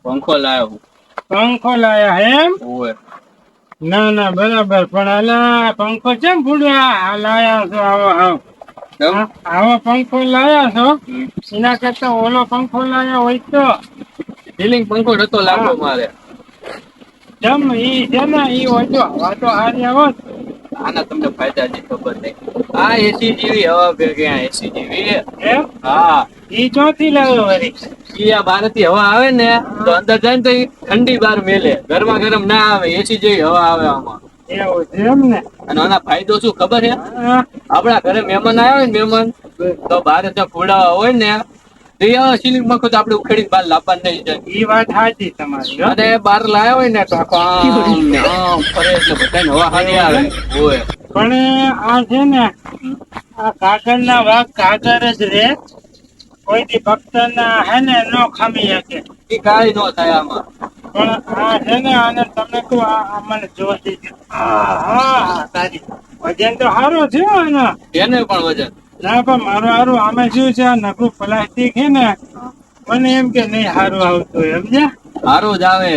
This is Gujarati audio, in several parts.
પંખો લાયો. પંખો લાયા એમ? ના ના બરાબર, પણ આલા પંખો કેમ ફૂડ્યા લાયા છો? આવો પંખો લાયા છો, એના કરતા ઓલો પંખો લાયા હોય તો સીલિંગ પંખો નતો લાગતો મારે. જમ ઈ છે ને ઈ હોય તો હવા તો હારી આવો. આના તમને ફાયદા ની ખબર નહીં. આ એસી જેવી હવા ભેગી એસી જેવી. એમ? હા. ઈ ચોથી લાવ્યો વળી. ઈ આ બહાર થી હવા આવે ને તો અંદર જાય ને તો ઠંડી બહાર મેલે, ગરમા ગરમ ના આવે, એસી જેવી હવા આવે આમાં. એવું છે એમ ને? અને આના ફાયદો શું ખબર છે? આપડા ઘરે મહેમાન આવ્યા ને મહેમાન તો બહાર ત્યાં ફૂડા હોય ને સીલિંગ પંખો તો આપડે ઉખેડી બહાર લાવવાનું નહીં જાય. ઈ વાત સાચી તમારી. અને બહાર લાવ્યા હોય ને તો આમ ફરે એટલે બધાને હવા સારી આવે. હોય પણ આ છે ને આ કાગળ ના વાઘ કાગળ જ રે, કોઈ દી ભક્ત ના હે ને નો ખામી શકે. એ કાંઈ ન થાય આમાં. પણ આ છે ને આને તમે કહો આ મને જોતી તારી વજન તો સારું છે આનો. એને પણ વજન ના પણ મારું સારું આમે શું છે આ નકરું પ્લાસ્ટિક છે ને મને એમ કે નહીં સારું આવતું એમ છે. સારું જ આવે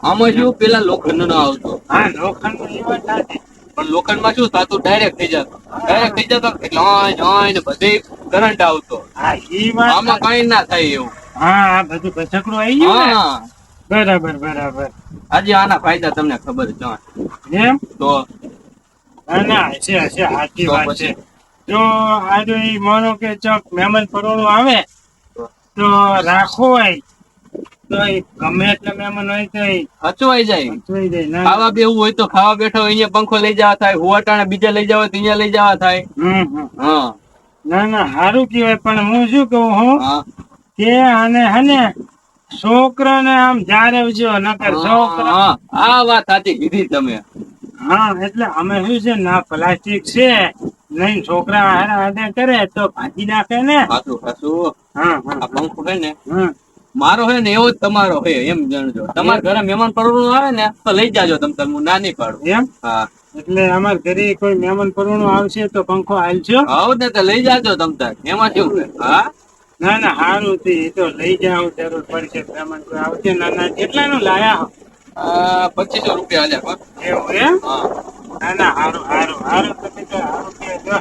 આમાં શું પેલા લોખંડ નો આવતો. હા લોખંડ ની વાત સાચી, પણ લોખંડ માં શું થતું ડાયરેક્ટ થઈ જતો એટલે બધે કરંટ આવતો. હા ઈ વાત આમાં કઈ ના થાય એવું. હા આ બધું ભસકડું આવી ગયું ને. બરાબર બરાબર. આજે આના ફાયદા તમને ખબર છે એમ? તો ના છે સાચી વાત છે. જો આજે ઈ માનો કે ચોક મહેમાન પરોણું આવે તો રાખો હોય તો ગમે એટલે મહેમાન હોય તો હચવાઈ જાય. હચવાઈ જાય. ખાવા બેવું હોય તો ખાવા બેઠો અહીંયા પંખો લઈ જવા થાય, હુવાટાણા બીજા લઈ જવા હોય તો અહીંયા લઈ જવા થાય. હા ના ના સારું કેવાય. પણ હું શું કહું હું કે આને હને છોકરાને આમ જાળવજો નકર છોકરા. આ વાત સાચી કીધી તમે. હા એટલે અમે શું છે ના પ્લાસ્ટિક છે નહીં, છોકરા હારે કરે તો ભાજી નાખે ને. ખાસું હા આ પંખો છે ને હા મારો હે ને એવો જ તમારો હે એમ જાણજો. તમારા ઘરે મહેમાન પરણું આવે ને તો લઈ જાજો તમે, હું ના નહીં પાડું. એમ? હા એટલે અમારા ઘરે કોઈ મહેમાન પરણું આવશે તો પંખો હાલજો. આવ ને તો લઈ જાજો તમ તાર. એમાં શું? હા ના ના સારું એ તો લઈ જાવ જરૂર પડશે. મહેમાન કોઈ આવશે. ના ના કેટલાનું લાયા? 2500 રૂપિયા હાલ્યા. એવું એમ? હા ના ના સારું તમે તો સારું કહેજો.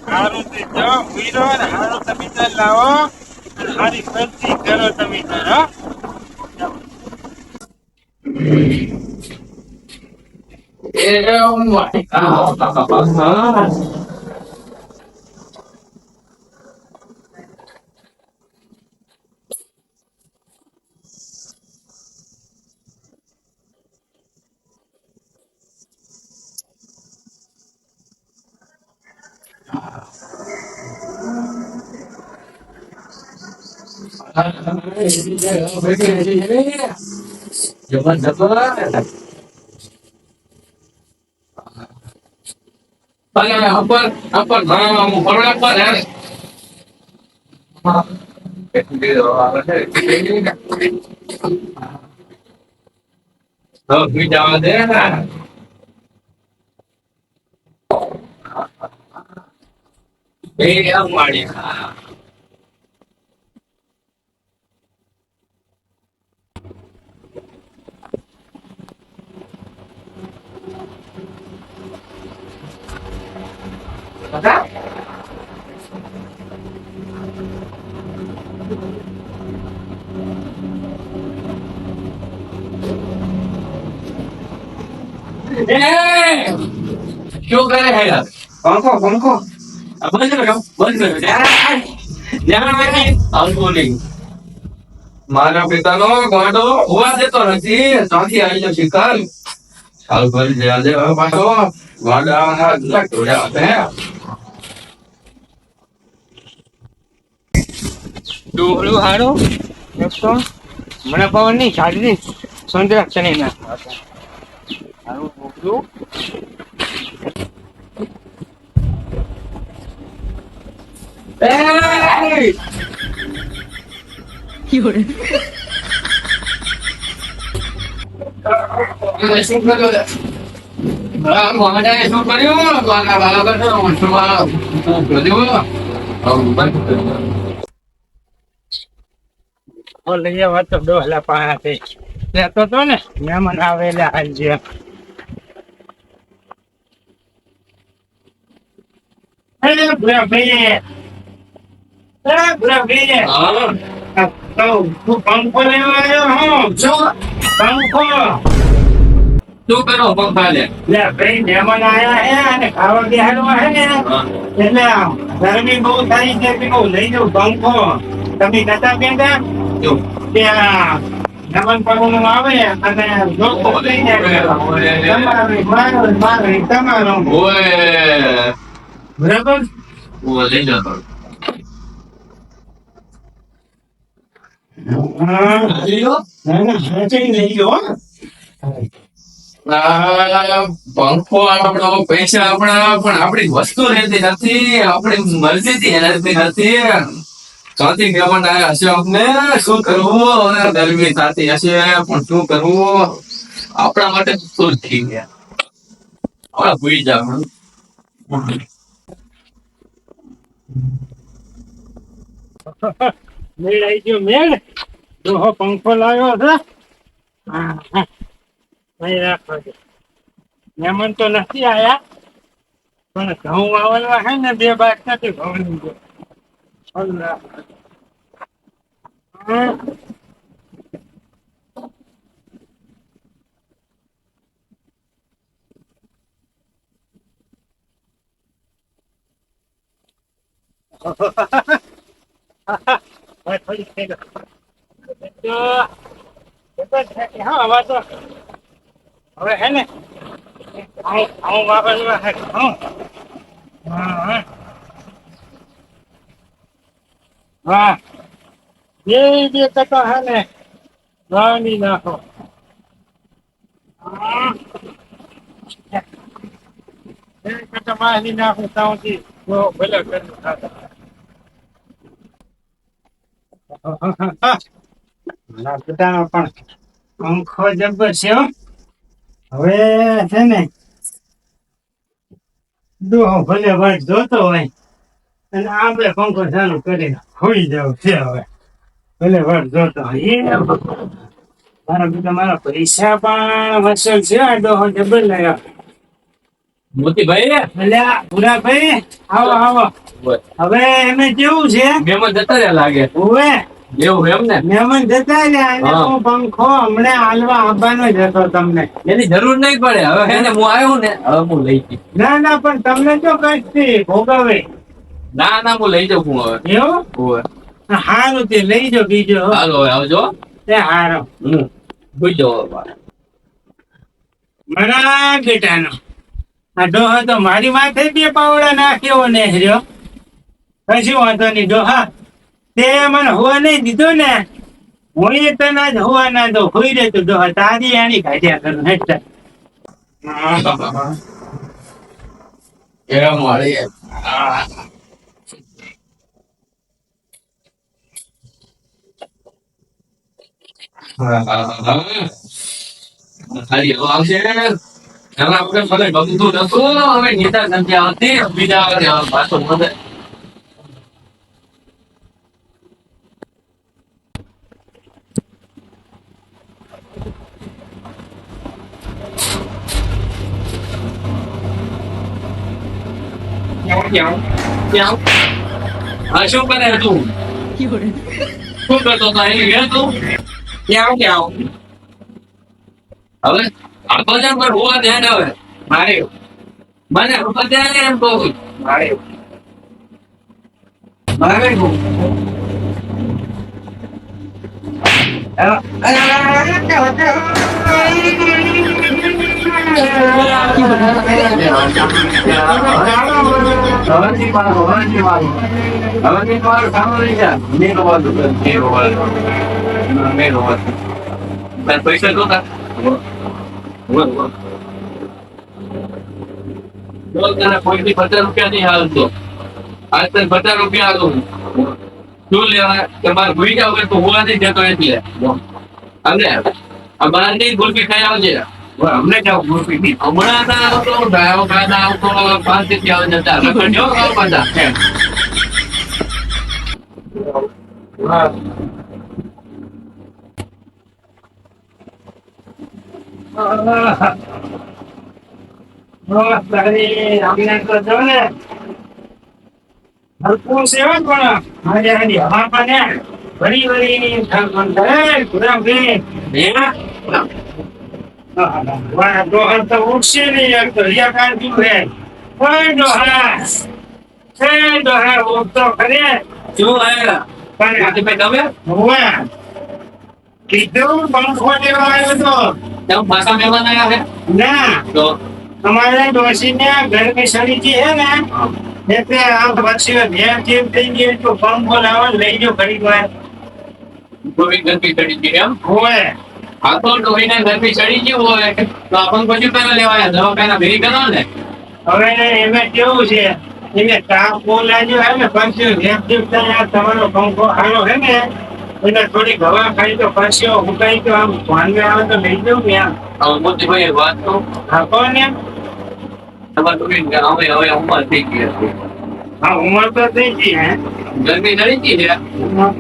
સારું થી જાઓ વીરો ને સારું તમે તો લાવો અને સારી ખર્ચી કરો તમે તો. જવા દે માડી. क्यों करे है यार? पंखो बंद करो मारा पिता नो गाडो हुआ देतो નથી ત્યાંથી આવી જો શિકાર ચાલ કરી દે હવે પાછો ગાડા ના લાગતો જાય હે ડોહળું હારો એક તો મને પવન નહીં શારીરિક સંદ્રાક્ષ નહીં નાખવા હારું બોકલું શું કર્યું? હા, મોહનદાસે શું કર્યું? કોના બાળકો શું કર્યું? બંધ કર્યું. લઈ આવવા તો ડોહલા પાસે લેતો તો ને મહેમાન આવેલા આજે ભૂરા ભાઈ હા. તું પંખો લેવા આવ્યો હું શું પંખો શું કરો પંખા લે? લે ભાઈ મહેમાન આયા હે અને ખાવા બેહાડવા હે ને એટલે ગરમી બહુ થાય છે કે હું લઈ જાઉં પંખો તમે નતા બેઠા જો. ત્યાં મહેમાન પડવાનું આવે અને લોકો લઈ જાય તમારું મારું તમારું ઓય બરાબર ઓ લઈ જતો. હા લઈ લો. ના ના સાચી લઈ ગયો પંખો આપણો પૈસા આપણા પણ આપણી વસ્તુ રહેતી નથી, આપણી મરજીથી રહેતી નથી. ચોથી મહેમાન આવ્યા હશે, અમને શું કરવું? હવે ગરમી થતી હશે પણ શું કરવું? આપણા માટે શું થઈ ગયા? હવે ભૂલી જાવ. મેળ આવી ગયો મેળ ડોહો પંખો લાવ્યો છે હા હા અહીં રાખો છો મહેમાન તો નથી આયા પણ ઘઉં વાવલવા હે ને બે બાદ નથી ઘઉં હવે હે ને ઘઉં વાવલવા હે ઘઉં હા હા બે ટકા હે ને વાવણી નાખો બે ટકા વાવણી નાખો તાવથી તો ભલે કરવું થાય મારા પિતાનો પણ પંખો જબર છે હો. હવે છે ને ડોહો ભલે વાત જોતો હોય અને આપણે પંખો ચાલુ કરીને ખોઈ જવું છે હવે ભલે વાત જોતો હોય મારા પિતા મારા પૈસા પણ વસલ છે આ ડોહો જબર લાગ્યો મોતીભાઈ અલ્યા ભૂરાભાઈ આવો આવો હવે એમે કેવું છે મહેમાન જતા રહ્યા લાગે. ઓવે એવું એમ ને? મહેમાન જતા રહ્યા અને હા. હું પંખો હમણાં હાલવા આવવાનો જ હતો તમને એની જરૂર નહીં પડે. હવે હે ને હું આવ્યો ને હવે હું લઈ જઈશ. ના ના પણ તમને જો કઈ ભોગવે ના ના હું લઈ જાઉં હું હવે. એવું ઓય. હારું તે લઈ જાઓ બીજો હાલો હવે આવજો. તે હારો ભૂઈ જાઓ હવે. મારા બેટાનો આ ડોહા તો મારી માથે બે પાવડા નાખ્યો ને હર્યો કશું વાંધો નહીં ડોહા તે મને હોવા નહીં દીધો ને હું એ તને જ હોવા ના દો હોઈ રે તું ડોહા તારી આની કાઢ્યા કરું હેઠળ એ મારી ખાલી હવા આવશે. એમાં આપણે મને ગમતું નતું. હવે નીતા નથી આવતી. બીજા આવે પાછો મને હા શું કરે તું? શું કરતો હતો? અહીં ગયા તું? હવે આ બજાર પર હોવા દે ને હવે મારે મને બજાર એમ કહું મારે પૈસા જોતા બોલ તને કોઈથી 50 રૂપિયા નહીં હાલતો આજ તને 50 રૂપિયા હાલું શું લેવા તમારે ભૂઈ જાવ કે તું હોવા નહીં જતો એટલે અને આ બહારની ગુલ્ફી ખાઈ આવજે અમને જાવ ગુલ્ફી ની હમણાં ના આવતો ડાયો ખાના આવતો 5 થી આવે જતા લખન જો ખાવ પાછા અમને તો જો ને હલકું સેવા પણ આજે હાજી હવા પાને વળી વળી ડોહર તો ઉઠશે નહીં યાર તો રિયા કાઢ્યું હે ઓય ડોહા ઉઠતો ખરે શું હે પણ આથી પે તમે હોવે કીધું પંખો લેવા આવ્યો તો તમે પાછા મહેમાન આયા હે ના તો અમારે ડોશીને ઘરની સળીજી હે ને એટલે આ પછી ઘેર જેમ થઈ ગયું તો પંખો લાવવા લઈ જાઓ ઘડી વાર ગોવિંદ ગંભીર ચડી ગઈ એમ હોવે આ તો ડોહીને ગરમી ચડી ગયું હોય તો આપણ પછી પેલા લેવાયા દવાખાના ભેગી કરો ને હવે એમાં કેવું છે એને તાપ બહુ લાગ્યો હે ને પછી જેમ જેમ થાય તમારો પંખો હારો હે ને એટલે થોડી હવા ખાઈ તો પછી ઉકાઈ તો આમ ભાંગે આવે તો લઈ જાઉં ને આમ હવે મોતીભાઈ વાત તો આપો ને તમારે ડોહીને હવે હવે ઉંમર થઈ ગઈ હતી હા ઉંમર તો થઈ ગઈ હે ગરમી ચડી ગઈ છે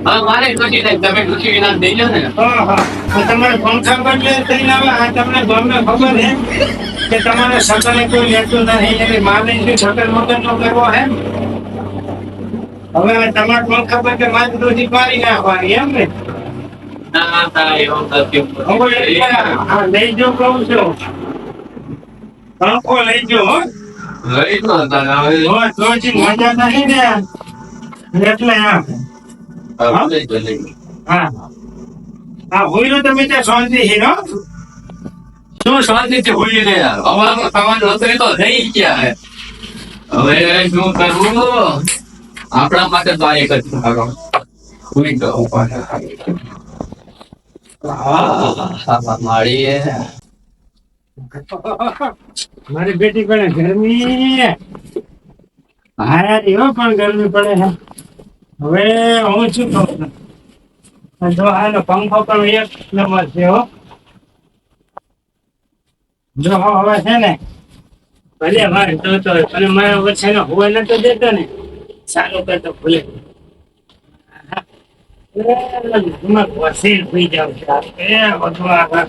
હવે મારે ડોશી ને તમે ડોશી વિના દઈ લો ને તમારે પંખા બદલે થઈને આવે આ તમને ગમે ખબર હે કે તમારે સકલે કોઈ લેતું નથી એટલે મારે શું સકલ મગજ નો કરવો હે હવે તમારે પંખા બદલે મારી દોષી પાડી નાખવાની એમ ને ના થાય એવું નથી હવે હા લઈ જો કહું છું પંખો લઈ જો હો લઈ તો હતા હવે દોષી મજા નહીં ને એટલે આમ લઈ તો લઈ હા હા હોય તમે ત્યાં શાંતિ હીરો શું શાંતિથી હોઈ રે યાર હવામાં ખાવાનું હતું એ તો થઈ ગયા હે હવે શું કરવું આપણા માટે તો આ એક જ સારો હોઈ ગયો મારી મારી બેટી પડે ગરમી હારી હો પણ ગરમી પડે છે હવે હું શું કહું જો આનો પંખો પણ એક નંબર છે હો જો હવે છે ને ભલે વાર જોતો હોય પણ મારા વચ્ચે હોવા નતો દેતો ને સારું કરતો ભૂલે વસીલ થઈ જાવ છે બધું આગળ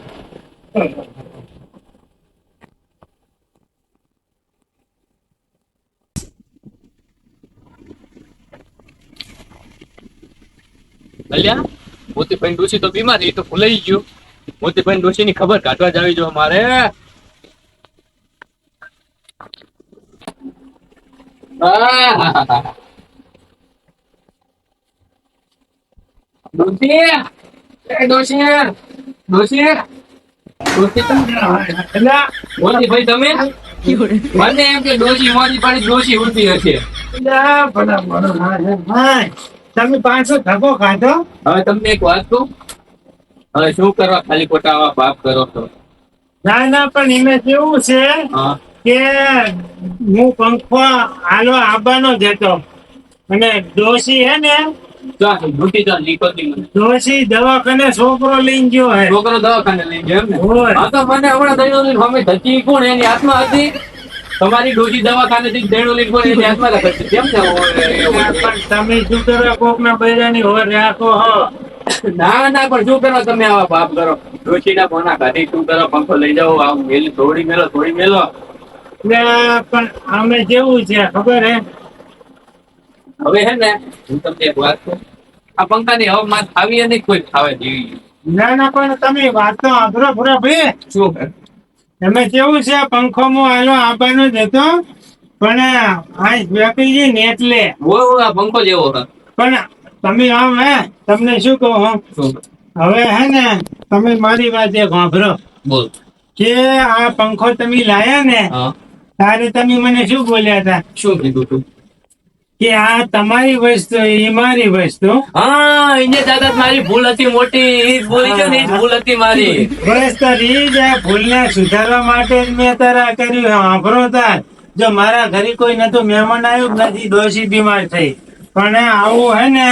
ભલ્યા મોતીભાઈ ડોશી તો બીમાર એ તો ભૂલાઈ ગયો મોતીભાઈ ડોશી ની ખબર કાઢવા જાવી જો મારે મોતીભાઈ તમે મને એમ કે ડોશી મોતી પાડી ડોશી ઉડતી હશે તમે 500 ધક્કો ખાધો હવે તમને એક વાત કહું હવે શું કરવા ખાલી ખોટા આવા પાપ કરો છો ના ના પણ એને કેવું છે હા કે હું પંખો આલો આબાનો જતો અને ડોશી હે ને ચાલ ડૂટી ચાલ નીકળતી મને ડોશી દવાખાને છોકરો લઈને ગયો હે છોકરો દવાખાને લઈ ગયો એમ ને હોય. હા તો મને હમણાં દૈણો લઈને મમ્મી ધચી કોણ એની આત્મા હતી તમારી ડોશી દવાખાને થી દૈણો લઈને કોણ એની આત્મા રાખે કેમ ને પણ તમે શું કરો કોક ના બૈરાની હોર રાખો હો ના ના પણ શું કરો તમે આવા પાપ કરો ડોશી ના કોના કાઢી શું કરો પંખો લઈ જાઓ આમ મેલી થોડી મેલો એટલે પણ અમે જેવું છે ખબર હે હવે હે ને હું તમને એક વાત કહું આ પંખાની હવામાં ખાવી નહીં કોઈ ખાવા જેવી ના ના પણ તમે વાત તો આગ્રહ પૂરા ભાઈ શું તમે કેવું છે પંખો માં આલો આબાનો જતો પણ આ વેકલી ને એટલે વો આ પંખો જેવો હતો પણ તમે આમ હે તમને શું કહું હું શું હવે હે ને તમે મારી વાત એક સાંભળો બોલ કે આ પંખો તમે લાયા ને હા ત્યારે તમે મને શું બોલ્યા હતા શું કીધું તું કે આ તમારી વસ્તુ એ મારી વસ્તુ હા એને દાદા મારી ભૂલ હતી મોટી ઈ જ બોલી છે ને ઈ જ ભૂલ હતી મારી બસ તાર ઈ જ આ ભૂલને સુધારવા માટે જ મેં તારા કર્યું સાંભળો તાર જો મારા ઘરે કોઈ નતું મહેમાન આવ્યું જ નથી ડોશી બીમાર થઈ પણ આવું હે ને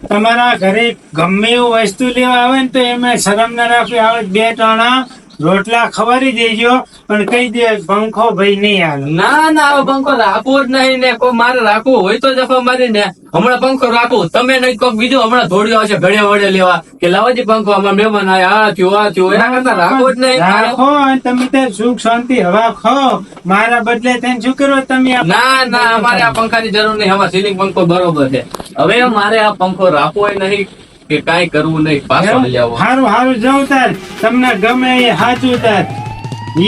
તમારા ઘરે ગમે એવું વસ્તુ લેવા આવે ને તો એમાં શરમ ના રાખવી આવે 2 ટણા રોટલા ખવારી દેજો પણ કહી દે પંખો ભાઈ નહીં હાલે. ના ના હવે પંખો રાખવો જ નહીં ને કોઈ મારે રાખવું હોય તો જફા મારી ને હમણાં પંખો રાખવું તમે નહીં કોક બીજું હમણાં દોડ્યો હશે ઘડે વડે લેવા કે લાવજી પંખો અમારા મહેમાન આયા આ થયું એના કરતા રાખવો જ નહીં. રાખો અને તમે ત્યાં સુખ શાંતિ હવા ખાઓ. મારા બદલે થઈને શું કરો તમે આ ના ના અમારે આ પંખાની જરૂર નહીં અમારે સીલિંગ પંખો બરોબર છે. હવે મારે આ પંખો રાખવો નહીં કે કાંઈ કરવું નહીં પાછો લઈ આવો. હારું હારું જવું તાર તમને ગમે એ સાચું તાર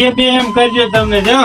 એ બે એમ કરજો તમને જો